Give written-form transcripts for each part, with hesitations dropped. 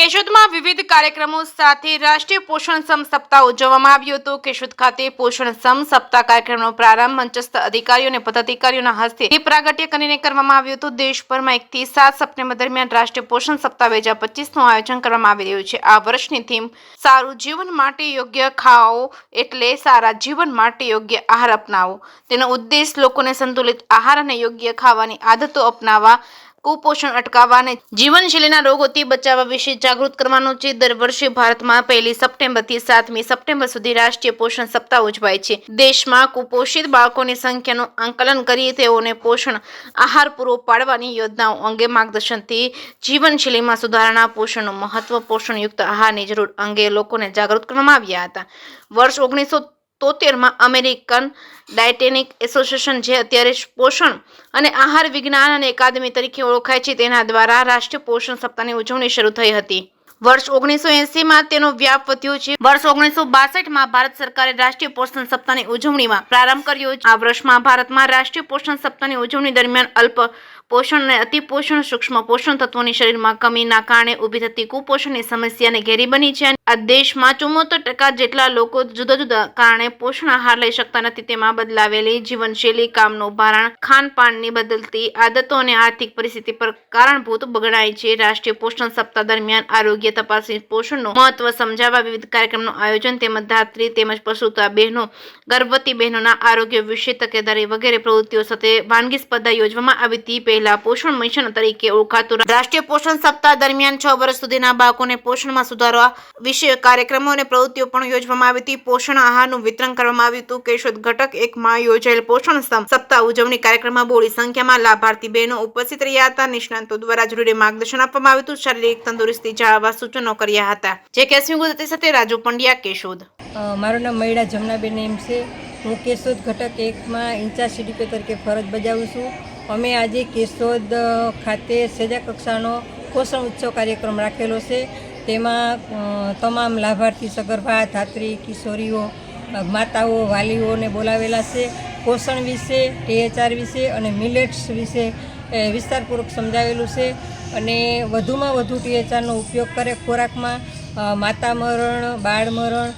કેશોદમાં વિવિધ કાર્યક્રમો સાથે રાષ્ટ્રીય પોષણ સમ સપ્તાહ ઉજવવામાં આવ્યો હતો। કેશોદ ખાતે પોષણ સમ સપ્તાહ કાર્યક્રમનો પ્રારંભ મંચસ્થ અધિકારીઓ અને પદાધિકારીઓના હસ્તે દીપ પ્રાગટ્ય કરીને કરવામાં આવ્યો હતો। દેશભરમાં 1 થી 7 સપ્ટેમ્બર દરમિયાન રાષ્ટ્રીય પોષણ સપ્તાહ 2025નું આયોજન કરવામાં આવી રહ્યું છે। આ વર્ષની થીમ સારું જીવન માટે યોગ્ય ખાઓ એટલે સારા જીવન માટે યોગ્ય આહાર અપનાવો। તેનો ઉદ્દેશ લોકોને સંતુલિત આહાર અને યોગ્ય ખાવાની આદતો અપનાવવા, કુપોષણ અટકાવવા અને જીવનશૈલીના રોગોથી બચાવવા વિશે જાગૃત કરવાનો છે। દર વર્ષે ભારતમાં 1 સપ્ટેમ્બરથી 7મી સપ્ટેમ્બર સુધી રાષ્ટ્રીય પોષણ સપ્તાહ ઉજવાય છે। દેશમાં કુપોષિત બાળકોની સંખ્યાનું આંકલન કરી તેઓને પોષણ આહાર પૂરો પાડવાની યોજનાઓ અંગે માર્ગદર્શનથી જીવનશૈલીમાં સુધારણા, પોષણનું મહત્વ, પોષણયુક્ત આહારની જરૂર અંગે લોકોને જાગૃત કરવામાં આવ્યા હતા। વર્ષ 1973માં અમેરિકન ડાયટેટિક એસોસિએશન, જે અત્યારે પોષણ અને આહાર વિજ્ઞાન અને અકાદમી તરીકે ઓળખાય છે, તેના દ્વારા રાષ્ટ્રીય પોષણ સપ્તાહની ઉજવણી શરૂ થઈ હતી। વર્ષ 1980માં તેનો વ્યાપ વધ્યો છે। વર્ષ 1962માં ભારત સરકારે રાષ્ટ્રીય પોષણ સપ્તાહની ઉજવણીમાં પ્રારંભ કર્યો છે। આ વર્ષમાં ભારતમાં રાષ્ટ્રીય પોષણ સપ્તાહની ઉજવણી દરમિયાન અલ્પ પોષણ અને અતિપોષણ, સૂક્ષ્મ પોષણ તત્વોની શરીરમાં કમીના કારણે ઊભી થતી કુપોષણની સમસ્યાને ઘેરી બની છે। આ દેશમાં 74% જેટલા લોકો જુદા જુદા કારણે પોષણ આહાર લઈ શકતા નથી। તેમાં બદલાવેલી જીવનશૈલી, કામનું ભારણ, ખાનપાનની બદલતી આદતો અને આર્થિક પરિસ્થિતિ પર કારણભૂત ગણાય છે। રાષ્ટ્રીય પોષણ સપ્તાહ દરમિયાન આરોગ્ય તપાસણી, પોષણનું મહત્વ સમજાવવા વિવિધ કાર્યક્રમનું આયોજન તેમજ ધાત્રી તેમજ પ્રસૂતા બહેનો, ગર્ભવતી બહેનોના આરોગ્ય વિશે તકેદારી વગેરે પ્રવૃત્તિઓ સાથે વાનગી સ્પર્ધા યોજવામાં આવી હતી। પહેલા પોષણ મિશન તરીકે ઓળખાતું રાષ્ટ્રીય પોષણ સપ્તાહ દરમિયાન 6 વર્ષ સુધીના બાળકોને પોષણમાં સુધારવા વિશે કાર્યક્રમો અને પ્રવૃત્તિઓ પણ યોજવામાં આવી હતી। પોષણ આહારનું વિતરણ કરવામાં આવ્યું હતું। કેશોદ ઘટક 1માં યોજાયેલ પોષણ સપ્તાહ ઉજવણી કાર્યક્રમમાં બહોળી સંખ્યામાં લાભાર્થી બહેનો ઉપસ્થિત રહ્યા હતા। નિષ્ણાતો દ્વારા જરૂરી માર્ગદર્શન આપવામાં આવ્યું હતું। શારીરિક તંદુરસ્તી જાળવવા સૂચનો કર્યા હતા। જે કેસમી ગુજરાતી સાથે રાજુ પંડ્યા, કેશોદ। મારું નામ મૈડા જમનાબેન એમ છે। હું કેશોદ ઘટક 1માં ઇન્ચાર્જ સીડીપી તરીકે ફરજ બજાવું છું। અમે આજે કેશોદ ખાતે સેજા કક્ષાનો પોષણ ઉત્સવ કાર્યક્રમ રાખેલો છે। તેમાં તમામ લાભાર્થી સગર્ભા, ધાત્રી, કિશોરીઓ, માતાઓ, વાલીઓને બોલાવેલા છે। પોષણ વિશે, THR વિશે અને મિલેટ્સ વિશે વિસ્તારપૂર્વક સમજાવેલું છે અને વધુમાં વધુ THRનો ઉપયોગ કરે ખોરાકમાં। માતા મરણ, બાળ મરણ,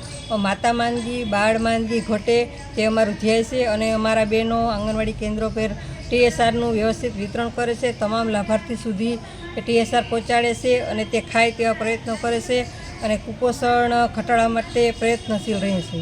માતા માંદગી, બાળ માંદગી ઘટે તે અમારું ધ્યેય છે અને અમારા બહેનો આંગણવાડી કેન્દ્રો પર THRનું વ્યવસ્થિત વિતરણ કરે છે। તમામ લાભાર્થી સુધી THR પહોંચાડે છે અને તે ખાય તેવા પ્રયત્નો કરે છે અને કુપોષણ ઘટાડવા માટે પ્રયત્નશીલ રહે છે।